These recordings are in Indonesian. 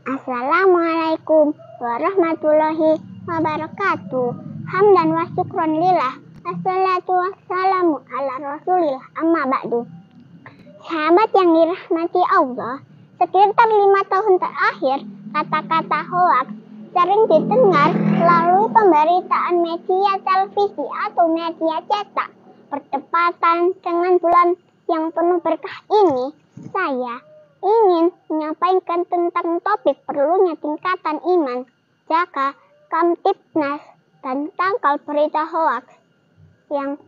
Assalamualaikum warahmatullahi wabarakatuh. Hamdan wa syukron lillah. Assalatu wassalamu ala rasulillah. Amma ba'du. Sahabat yang dirahmati Allah, sekitar 5 tahun terakhir, kata-kata hoax sering didengar melalui pemberitaan media televisi atau media cetak. Bertepatan dengan bulan yang penuh berkah ini, saya ingin menyampaikan tentang topik perlunya tingkatan iman, jaga, kamtipnas, dan tangkal berita hoaks. Yang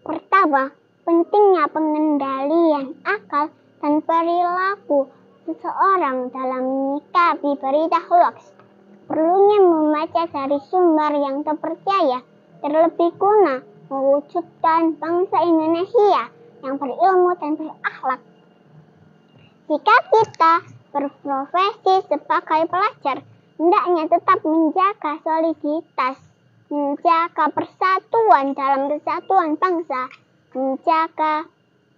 pertama, pentingnya pengendalian akal dan perilaku seseorang dalam menyikapi berita hoaks. Perlunya membaca dari sumber yang terpercaya, terlebih guna mewujudkan bangsa Indonesia yang berilmu dan berakhlak. Jika kita berprofesi sebagai pelajar, hendaknya tetap menjaga soliditas, menjaga persatuan dalam kesatuan bangsa, menjaga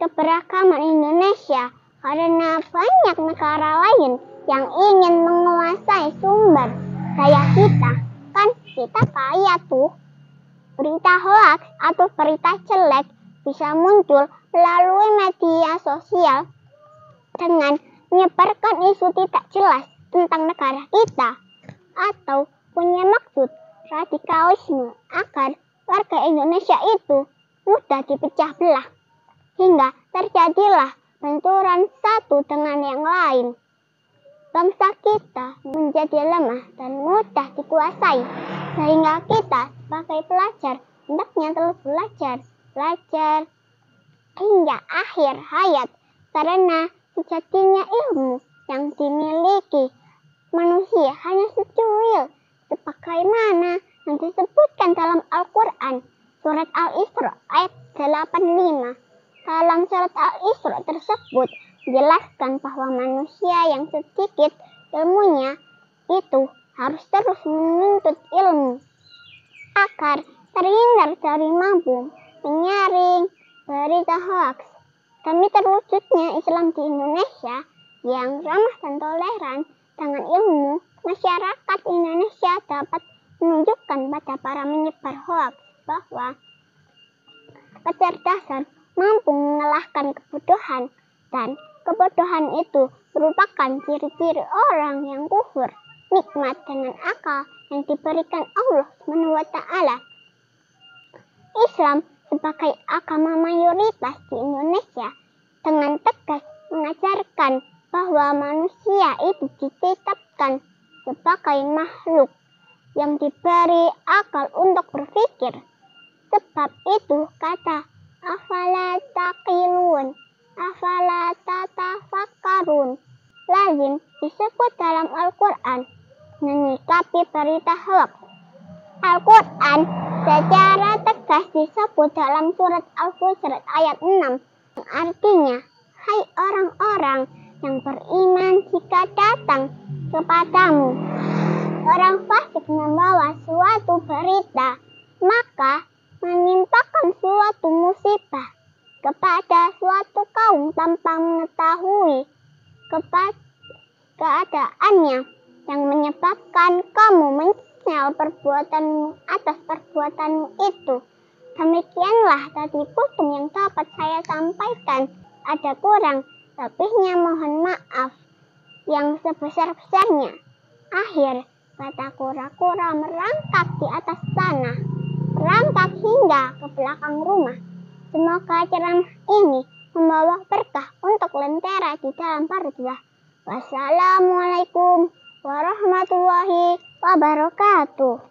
keberagaman Indonesia, karena banyak negara lain yang ingin menguasai sumber daya kita. Kan kita kaya tuh. Berita hoaks atau berita jelek bisa muncul melalui media sosial dengan menyebarkan isu tidak jelas tentang negara kita atau punya maksud radikalisme agar warga Indonesia itu mudah dipecah belah hingga terjadilah benturan satu dengan yang lain. Bangsa kita menjadi lemah dan mudah dikuasai, sehingga kita sebagai pelajar hendaknya terus belajar hingga akhir hayat, karena sejatinya ilmu yang dimiliki manusia hanya secuil, sebagaimana yang disebutkan dalam Al-Quran surat Al-Isra ayat 85. Dalam surat Al-Isra tersebut menjelaskan bahwa manusia yang sedikit ilmunya itu harus terus menuntut ilmu agar terhindar dari mampu menyaring berita hoaks. Demi terwujudnya Islam di Indonesia yang ramah dan toleran, dengan ilmu masyarakat Indonesia dapat menunjukkan pada para menyebar hoaks bahwa kecerdasan mampu mengalahkan kebodohan, dan kebodohan itu merupakan ciri-ciri orang yang kufur nikmat dengan akal yang diberikan Allah SWT. Islam sebagai agama mayoritas di Indonesia dengan tegas mengajarkan bahwa manusia itu ditetapkan sebagai makhluk yang diberi akal untuk berpikir. Sebab itu kata afala taqilun, afala tatafakkarun lazim disebut dalam Al-Quran menyikapi berita hoaks. Al-Quran secara tegas disebut dalam surat Al-Hujurat ayat 6, yang artinya, hai orang-orang yang beriman, jika datang kepadamu orang fasik membawa suatu berita, maka menimpakan suatu musibah kepada suatu kaum tanpa mengetahui keadaannya, yang menyebabkan kamu menyesal perbuatanmu atas perbuatanmu itu. Demikianlah tadi putung yang dapat saya sampaikan. Ada kurang lebihnya mohon maaf yang sebesar-besarnya. Akhir kata kura-kura merangkak di atas tanah, merangkak hingga ke belakang rumah. Semoga ceramah ini membawa berkah untuk lentera di dalam barzah. Wassalamualaikum warahmatullahi wabarakatuh.